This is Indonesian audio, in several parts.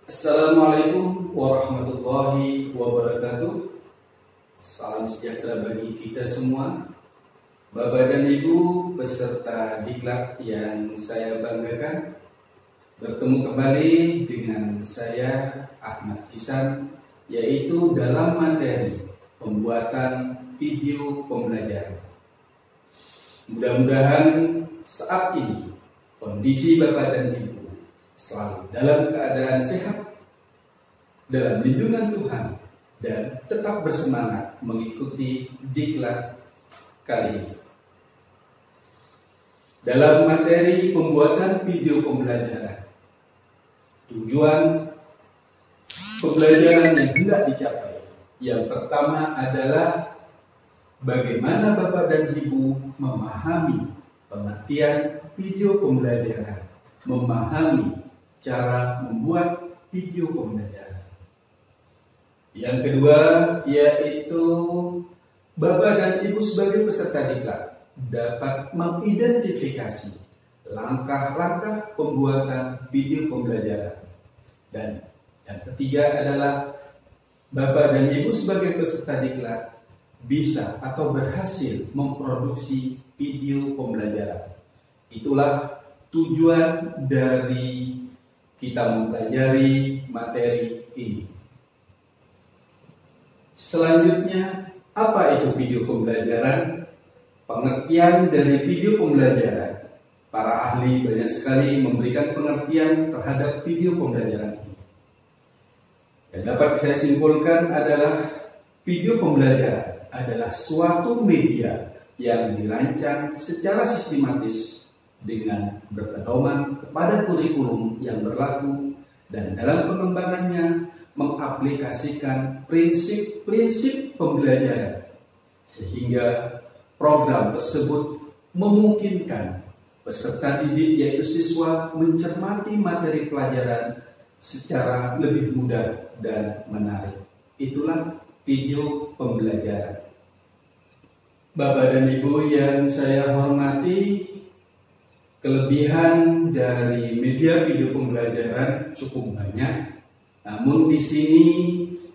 Assalamualaikum warahmatullahi wabarakatuh. Salam sejahtera bagi kita semua. Bapak dan Ibu peserta diklat yang saya banggakan, bertemu kembali dengan saya Ahmad Ihsan, yaitu dalam materi pembuatan video pembelajaran. Mudah-mudahan saat ini kondisi Bapak dan Ibu selalu dalam keadaan sehat, dalam lindungan Tuhan, dan tetap bersemangat mengikuti diklat kali ini. Dalam materi pembuatan video pembelajaran, tujuan pembelajaran yang hendak dicapai, yang pertama adalah bagaimana Bapak dan Ibu memahami pengertian video pembelajaran, memahami cara membuat video pembelajaran. Yang kedua yaitu Bapak dan Ibu sebagai peserta diklat dapat mengidentifikasi langkah-langkah pembuatan video pembelajaran. Dan yang ketiga adalah Bapak dan Ibu sebagai peserta diklat bisa atau berhasil memproduksi video pembelajaran. Itulah tujuan dari kita mempelajari materi ini. Selanjutnya, apa itu video pembelajaran? Pengertian dari video pembelajaran. Para ahli banyak sekali memberikan pengertian terhadap video pembelajaran ini. Yang dapat saya simpulkan adalah video pembelajaran adalah suatu media yang dirancang secara sistematis dengan berpedoman kepada kurikulum yang berlaku dan dalam pengembangannya mengaplikasikan prinsip-prinsip pembelajaran sehingga program tersebut memungkinkan peserta didik yaitu siswa mencermati materi pelajaran secara lebih mudah dan menarik. Itulah video pembelajaran. Bapak dan Ibu yang saya hormati, kelebihan dari media video pembelajaran cukup banyak. Namun di sini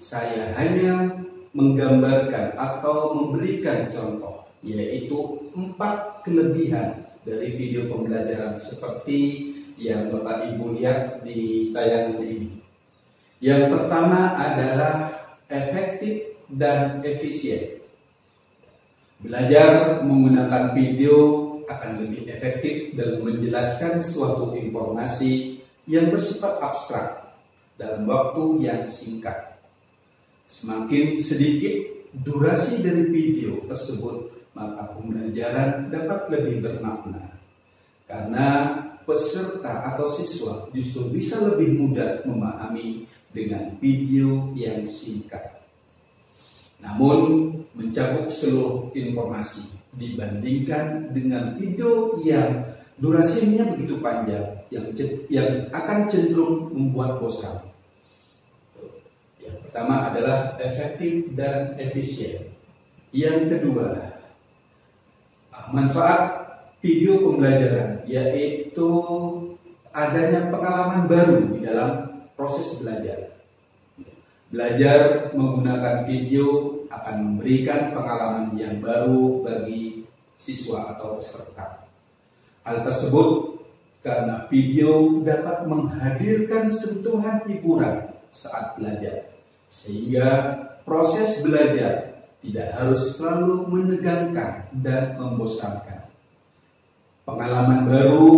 saya hanya menggambarkan atau memberikan contoh, yaitu 4 kelebihan dari video pembelajaran seperti yang Bapak Ibu lihat di tayangan ini. Yang pertama adalah efektif dan efisien. Belajar menggunakan video akan lebih efektif dalam menjelaskan suatu informasi yang bersifat abstrak dalam waktu yang singkat. Semakin sedikit durasi dari video tersebut, maka pembelajaran dapat lebih bermakna. Karena peserta atau siswa justru bisa lebih mudah memahami dengan video yang singkat. Namun mencakup seluruh informasi dibandingkan dengan video yang durasinya begitu panjang yang akan cenderung membuat bosan. Yang pertama adalah efektif dan efisien. Yang kedua, manfaat video pembelajaran yaitu adanya pengalaman baru di dalam proses belajar. Belajar menggunakan video akan memberikan pengalaman yang baru bagi siswa atau peserta. Hal tersebut karena video dapat menghadirkan sentuhan hiburan saat belajar, sehingga proses belajar tidak harus selalu menegangkan dan membosankan. Pengalaman baru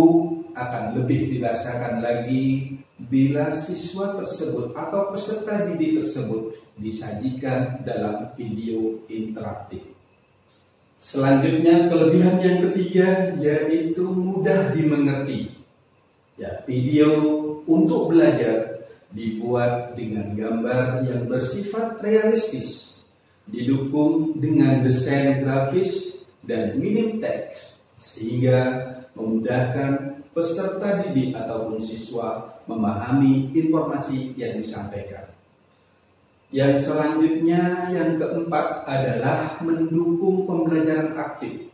akan lebih dirasakan lagi bila siswa tersebut atau peserta didik tersebut disajikan dalam video interaktif. Selanjutnya, kelebihan yang ketiga yaitu mudah dimengerti. Ya, video untuk belajar dibuat dengan gambar yang bersifat realistis, didukung dengan desain grafis dan minim teks, sehingga memudahkan peserta didik ataupun siswa memahami informasi yang disampaikan. Yang selanjutnya, yang keempat adalah mendukung pembelajaran aktif.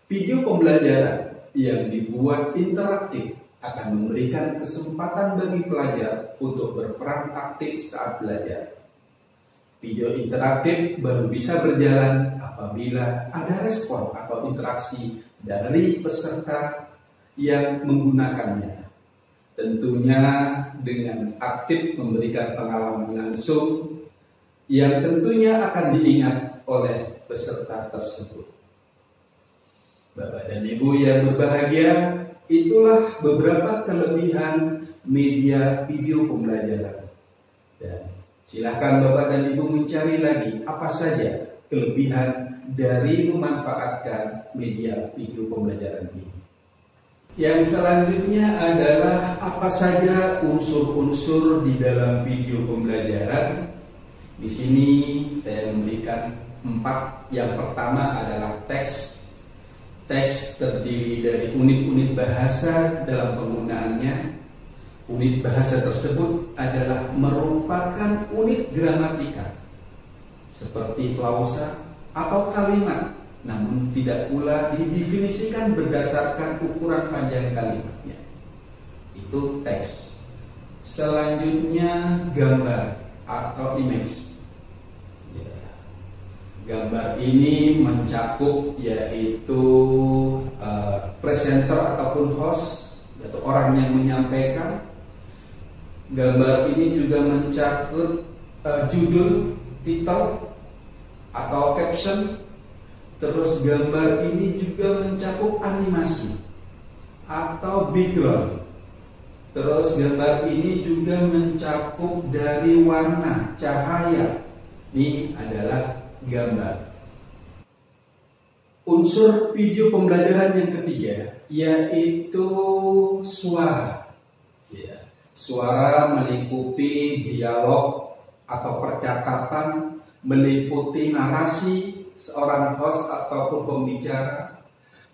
Video pembelajaran yang dibuat interaktif akan memberikan kesempatan bagi pelajar untuk berperan aktif saat belajar. Video interaktif baru bisa berjalan apabila ada respon atau interaksi dari peserta yang menggunakannya. Tentunya dengan aktif memberikan pengalaman langsung yang tentunya akan diingat oleh peserta tersebut. Bapak dan Ibu yang berbahagia, itulah beberapa kelebihan media video pembelajaran. Dan silakan Bapak dan Ibu mencari lagi apa saja kelebihan dari memanfaatkan media video pembelajaran ini. Yang selanjutnya adalah apa saja unsur-unsur di dalam video pembelajaran. Di sini saya memberikan 4. Yang pertama adalah teks. Teks terdiri dari unit-unit bahasa dalam penggunaannya. Unit bahasa tersebut adalah merupakan unit gramatika seperti klausa atau kalimat, namun tidak pula didefinisikan berdasarkan ukuran panjang kalimatnya. Itu teks. Selanjutnya gambar atau image. Gambar ini mencakup yaitu presenter ataupun host atau orang yang menyampaikan. Gambar ini juga mencakup judul, titel atau caption. Terus gambar ini juga mencakup animasi atau background. Terus gambar ini juga mencakup dari warna, cahaya. Ini adalah gambar. Unsur video pembelajaran yang ketiga yaitu suara. Suara meliputi dialog atau percakapan, meliputi narasi seorang host ataupun pembicara,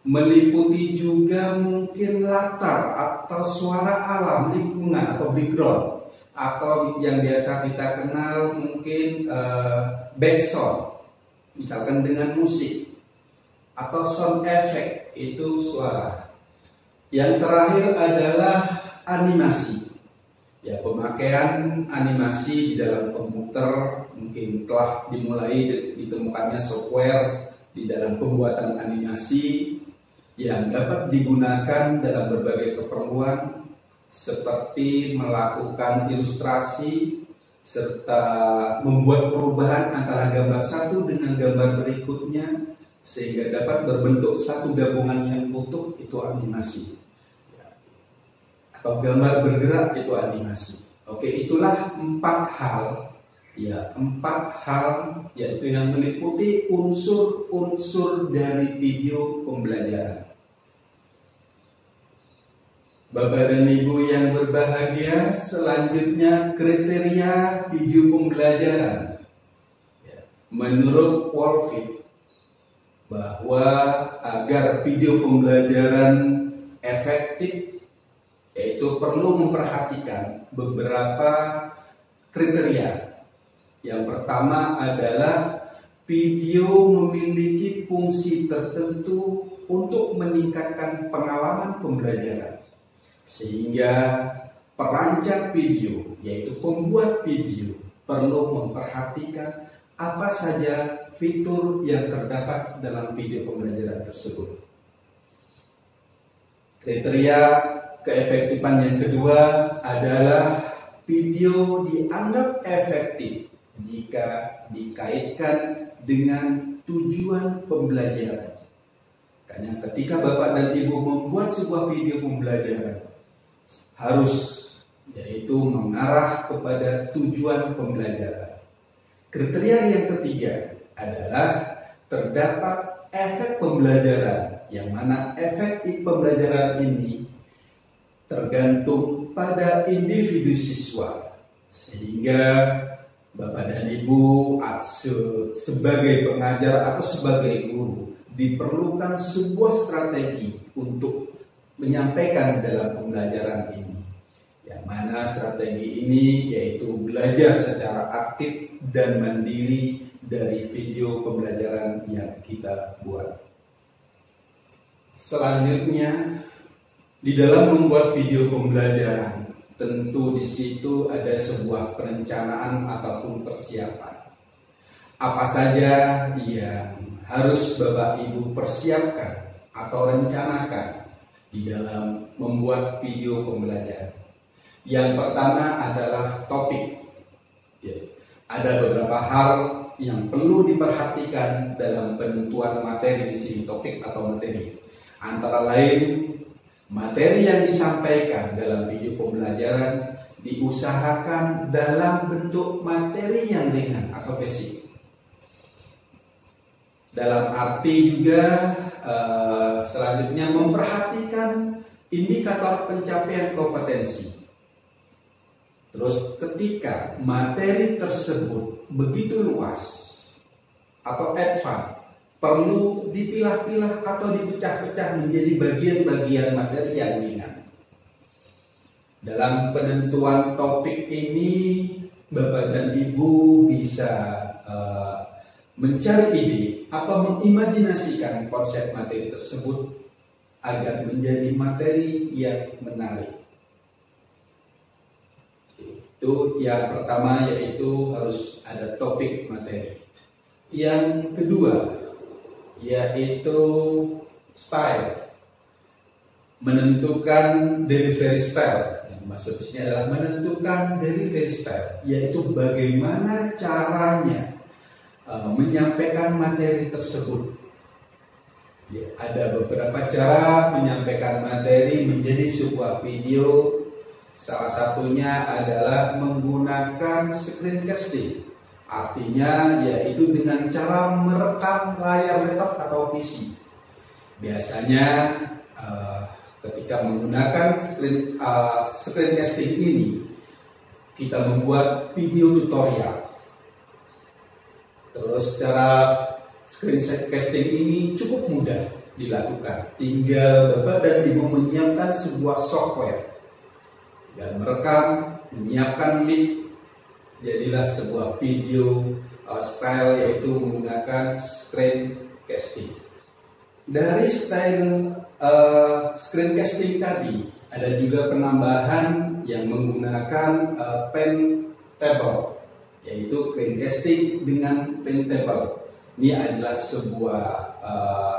meliputi juga mungkin latar atau suara alam lingkungan atau background, atau yang biasa kita kenal mungkin background, misalkan dengan musik atau sound effect, itu suara. Yang terakhir adalah animasi. Ya, pemakaian animasi di dalam komputer mungkin telah dimulai ditemukannya software di dalam pembuatan animasi yang dapat digunakan dalam berbagai keperluan seperti melakukan ilustrasi serta membuat perubahan antara gambar satu dengan gambar berikutnya sehingga dapat berbentuk satu gabungan yang utuh, itu animasi. Atau gambar bergerak, itu animasi. Oke, itulah 4 hal. Ya, 4 hal yaitu yang meliputi unsur-unsur dari video pembelajaran. Bapak dan Ibu yang berbahagia, selanjutnya kriteria video pembelajaran. Menurut Wolfit, bahwa agar video pembelajaran efektif, yaitu perlu memperhatikan beberapa kriteria. Yang pertama adalah video memiliki fungsi tertentu untuk meningkatkan pengalaman pembelajaran. Sehingga perancang video, yaitu pembuat video, perlu memperhatikan apa saja fitur yang terdapat dalam video pembelajaran tersebut. Kriteria keefektifan yang kedua adalah video dianggap efektif jika dikaitkan dengan tujuan pembelajaran. Karena ketika Bapak dan Ibu membuat sebuah video pembelajaran, harus yaitu mengarah kepada tujuan pembelajaran. Kriteria yang ketiga adalah terdapat efek pembelajaran, yang mana efek pembelajaran ini tergantung pada individu siswa, sehingga Bapak dan Ibu sebagai pengajar atau sebagai guru diperlukan sebuah strategi untuk menyampaikan dalam pembelajaran ini. Yang mana strategi ini yaitu belajar secara aktif dan mandiri dari video pembelajaran yang kita buat. Selanjutnya Di dalam membuat video pembelajaran, tentu di situ ada sebuah perencanaan ataupun persiapan. Apa saja yang harus Bapak Ibu persiapkan atau rencanakan di dalam membuat video pembelajaran? Yang pertama adalah topik. Ya, ada beberapa hal yang perlu diperhatikan dalam penentuan materi di sini, topik atau materi. Antara lain, materi yang disampaikan dalam video pembelajaran diusahakan dalam bentuk materi yang ringan atau basic. Dalam arti juga selanjutnya memperhatikan indikator pencapaian kompetensi. Terus ketika materi tersebut begitu luas atau advance, perlu dipilah-pilah atau dipecah-pecah menjadi bagian-bagian materi yang ringan. Dalam penentuan topik ini, Bapak dan Ibu bisa mencari ide atau mengimajinasikan konsep materi tersebut agar menjadi materi yang menarik. Itu yang pertama, yaitu harus ada topik materi. Yang kedua yaitu style, menentukan delivery style. Yang maksud di sini adalah menentukan delivery style, yaitu bagaimana caranya menyampaikan materi tersebut. Ya, ada beberapa cara menyampaikan materi menjadi sebuah video. Salah satunya adalah menggunakan screencasting. Artinya yaitu dengan cara merekam layar laptop atau PC. Biasanya ketika menggunakan screencasting ini, kita membuat video tutorial. Terus cara screencasting ini cukup mudah dilakukan. Tinggal Bapak dan Ibu menyiapkan sebuah software dan merekam, menyiapkan mic. Jadilah sebuah video style, yaitu menggunakan screencasting. Dari style screencasting tadi, ada juga penambahan yang menggunakan pen table, yaitu screencasting dengan pen table. Ini adalah sebuah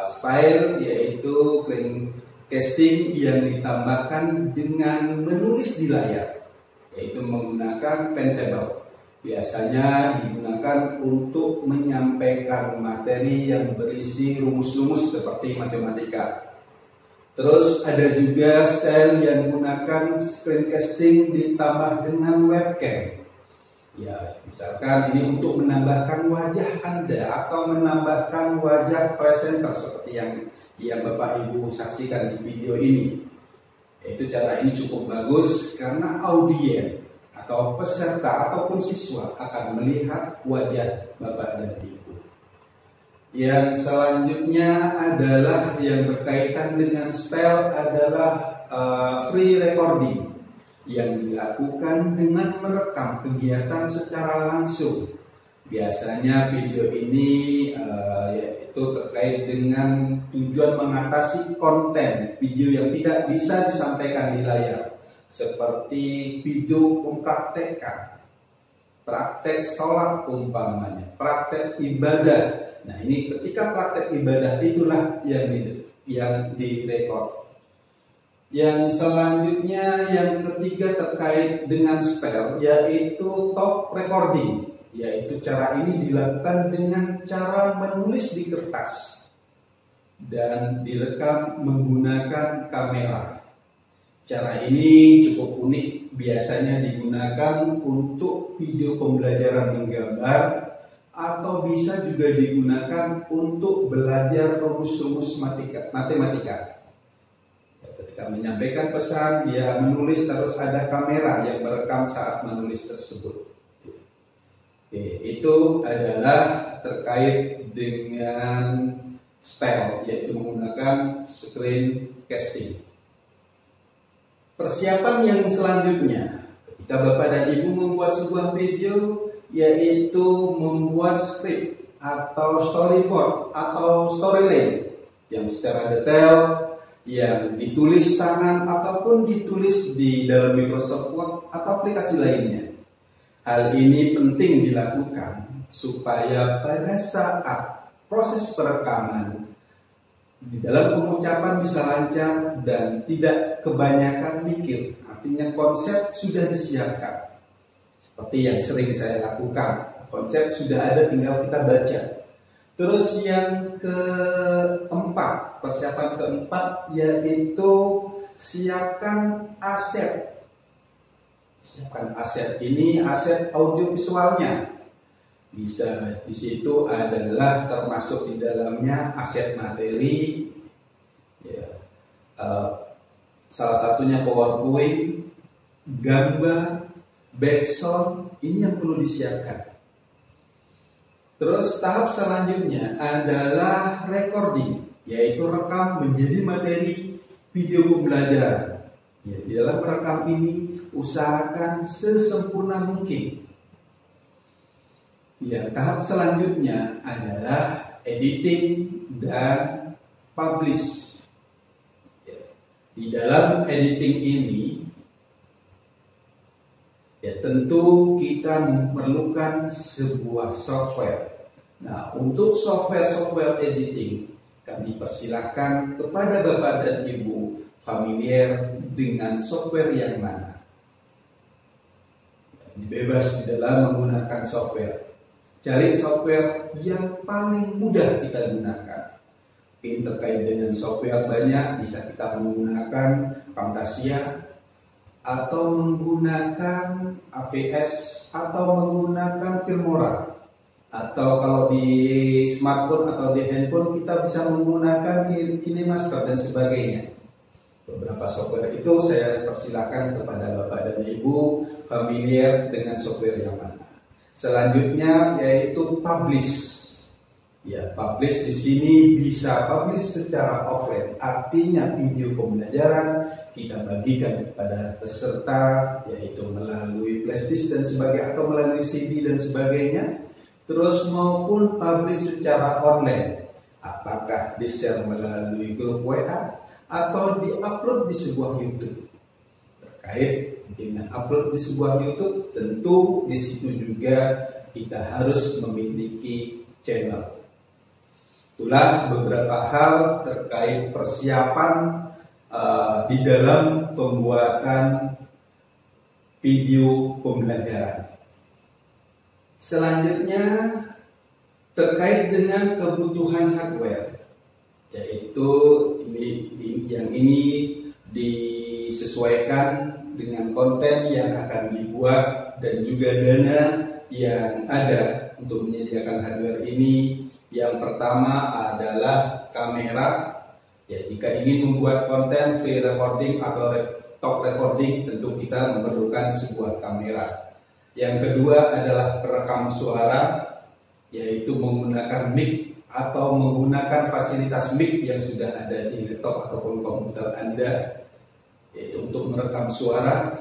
style, yaitu screencasting yang ditambahkan dengan menulis di layar, yaitu menggunakan pen table. Biasanya digunakan untuk menyampaikan materi yang berisi rumus-rumus seperti matematika. Terus ada juga style yang menggunakan screencasting ditambah dengan webcam. Ya, misalkan ini untuk menambahkan wajah Anda atau menambahkan wajah presenter seperti yang Bapak Ibu saksikan di video ini. Itu cara ini cukup bagus karena audiens atau peserta ataupun siswa akan melihat wajah Bapak dan Ibu. Yang selanjutnya adalah yang berkaitan dengan style adalah free recording, yang dilakukan dengan merekam kegiatan secara langsung. Biasanya video ini yaitu terkait dengan tujuan mengatasi konten video yang tidak bisa disampaikan di layar, seperti video mempraktekkan, praktek sholat umpamanya, praktek ibadah. Nah, ini ketika praktek ibadah itulah yang direkod. Yang selanjutnya, yang ketiga terkait dengan spell, yaitu talk recording, yaitu cara ini dilakukan dengan cara menulis di kertas dan direkam menggunakan kamera. Cara ini cukup unik, biasanya digunakan untuk video pembelajaran menggambar atau bisa juga digunakan untuk belajar rumus-rumus matematika. Ketika menyampaikan pesan, dia menulis, terus ada kamera yang merekam saat menulis tersebut. Oke, itu adalah terkait dengan style, yaitu menggunakan screencasting. Persiapan yang selanjutnya, ketika Bapak dan Ibu membuat sebuah video, yaitu membuat skrip atau storyboard atau storyline yang secara detail yang ditulis tangan ataupun ditulis di dalam Microsoft Word atau aplikasi lainnya. Hal ini penting dilakukan supaya pada saat proses perekaman di dalam pengucapan bisa lancar dan tidak kebanyakan mikir. Artinya konsep sudah disiapkan. Seperti yang sering saya lakukan. Konsep sudah ada, tinggal kita baca. Terus yang keempat, persiapan keempat yaitu siapkan aset. Siapkan aset ini, aset audiovisualnya. Bisa di situ adalah termasuk di dalamnya aset materi, ya, salah satunya PowerPoint, gambar, background, ini yang perlu disiapkan. Terus tahap selanjutnya adalah recording, yaitu rekam menjadi materi video pembelajaran. Ya, di dalam merekam ini usahakan sesempurna mungkin. Ya, tahap selanjutnya adalah editing dan publish. Ya, di dalam editing ini, ya tentu kita memerlukan sebuah software. Nah, untuk software editing, kami persilahkan kepada Bapak dan Ibu familiar dengan software yang mana. Bebas di dalam menggunakan software. Cari software yang paling mudah kita gunakan. Mungkin terkait dengan software banyak, bisa kita menggunakan Camtasia, atau menggunakan AVS, atau menggunakan Filmora, atau kalau di smartphone atau di handphone kita bisa menggunakan KineMaster dan sebagainya. Beberapa software itu saya persilakan kepada Bapak dan Ibu familiar dengan software yang mana. Selanjutnya yaitu publish. Ya, publish di sini bisa publish secara offline, artinya video pembelajaran kita bagikan kepada peserta, yaitu melalui flashdisk dan sebagainya, atau melalui CD dan sebagainya. Terus maupun publish secara online, apakah di-share melalui grup WA atau di-upload di sebuah YouTube. Terkait dengan upload di sebuah YouTube, tentu di situ juga kita harus memiliki channel. Itulah beberapa hal terkait persiapan di dalam pembuatan video pembelajaran. Selanjutnya terkait dengan kebutuhan hardware, yaitu yang ini disesuaikan dengan konten yang akan dibuat dan juga dana yang ada untuk menyediakan hardware ini. Yang pertama adalah kamera. Ya, jika ingin membuat konten free recording atau talk recording, tentu kita memerlukan sebuah kamera. Yang kedua adalah perekam suara, yaitu menggunakan mic atau menggunakan fasilitas mic yang sudah ada di laptop ataupun komputer Anda, yaitu untuk merekam suara.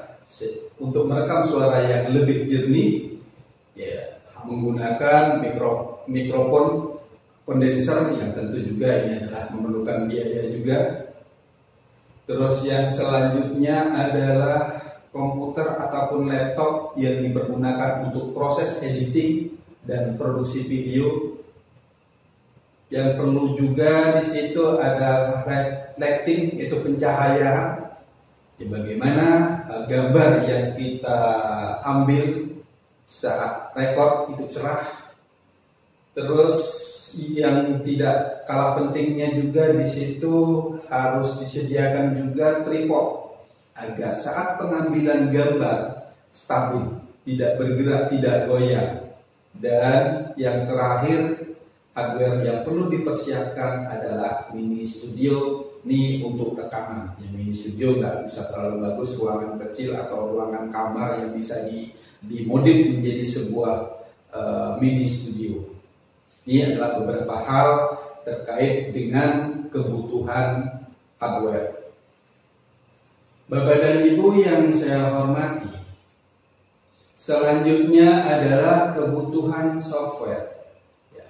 Untuk merekam suara yang lebih jernih, ya, menggunakan mikrofon kondenser yang tentu juga ini adalah memerlukan biaya juga. Terus yang selanjutnya adalah komputer ataupun laptop yang dipergunakan untuk proses editing dan produksi video. Yang perlu juga di situ adalah lighting, itu pencahayaan. Ya, bagaimana gambar yang kita ambil saat record itu cerah. Terus yang tidak kalah pentingnya juga di situ harus disediakan juga tripod agar saat pengambilan gambar stabil, tidak bergerak, tidak goyang. Dan yang terakhir, hardware yang perlu dipersiapkan adalah mini studio. Ini untuk rekaman. Ya, mini studio nggak bisa terlalu bagus, ruangan kecil atau ruangan kamar yang bisa dimodif menjadi sebuah mini studio. Ini adalah beberapa hal terkait dengan kebutuhan hardware. Bapak dan Ibu yang saya hormati, selanjutnya adalah kebutuhan software. Ya.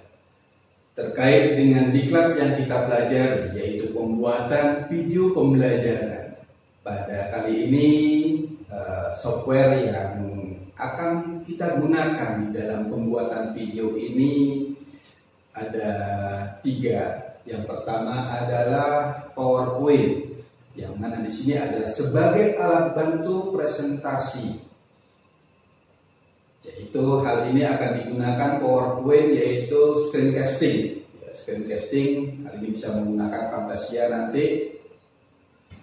terkait dengan diklat yang kita pelajari, yaitu pembuatan video pembelajaran. Pada kali ini software yang akan kita gunakan di dalam pembuatan video ini ada 3. Yang pertama adalah PowerPoint, yang mana di sini adalah sebagai alat bantu presentasi. Yaitu hal ini akan digunakan PowerPoint, yaitu screencasting. Screencasting hal ini bisa menggunakan Camtasia nanti.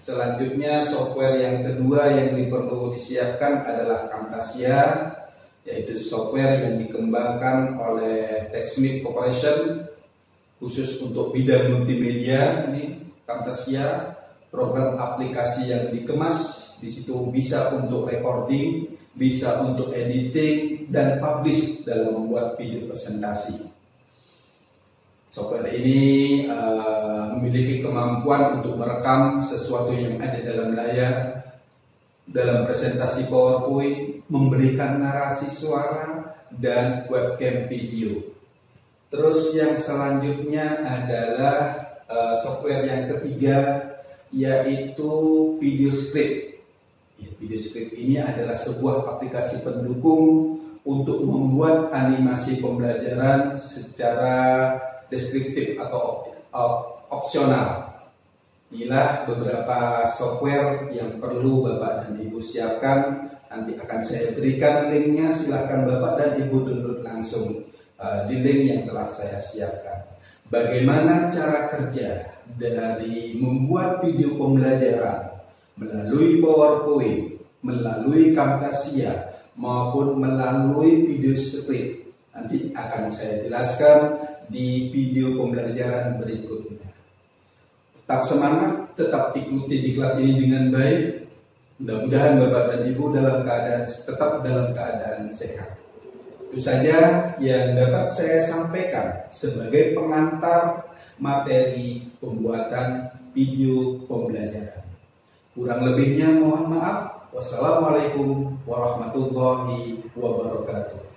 Selanjutnya software yang kedua yang perlu disiapkan adalah Camtasia, yaitu software yang dikembangkan oleh Texmic Corporation khusus untuk bidang multimedia. Ini Camtasia, program aplikasi yang dikemas. Di situ bisa untuk recording, bisa untuk editing dan publish dalam membuat video presentasi. Software ini memiliki kemampuan untuk merekam sesuatu yang ada dalam layar, dalam presentasi PowerPoint, memberikan narasi suara dan webcam video. Terus yang selanjutnya adalah software yang ketiga, yaitu video script. Video script ini adalah sebuah aplikasi pendukung untuk membuat animasi pembelajaran secara deskriptif atau opsional. Inilah beberapa software yang perlu Bapak dan Ibu siapkan. Nanti akan saya berikan linknya, silakan Bapak dan Ibu download langsung di link yang telah saya siapkan. Bagaimana cara kerja dari membuat video pembelajaran melalui PowerPoint, melalui Camtasia, maupun melalui video script, nanti akan saya jelaskan di video pembelajaran berikutnya. Tetap semangat, tetap ikuti diklat ini dengan baik. Mudah-mudahan Bapak dan Ibu tetap dalam keadaan sehat. Itu saja yang dapat saya sampaikan sebagai pengantar materi pembuatan video pembelajaran. Kurang lebihnya mohon maaf. Wassalamualaikum warahmatullahi wabarakatuh.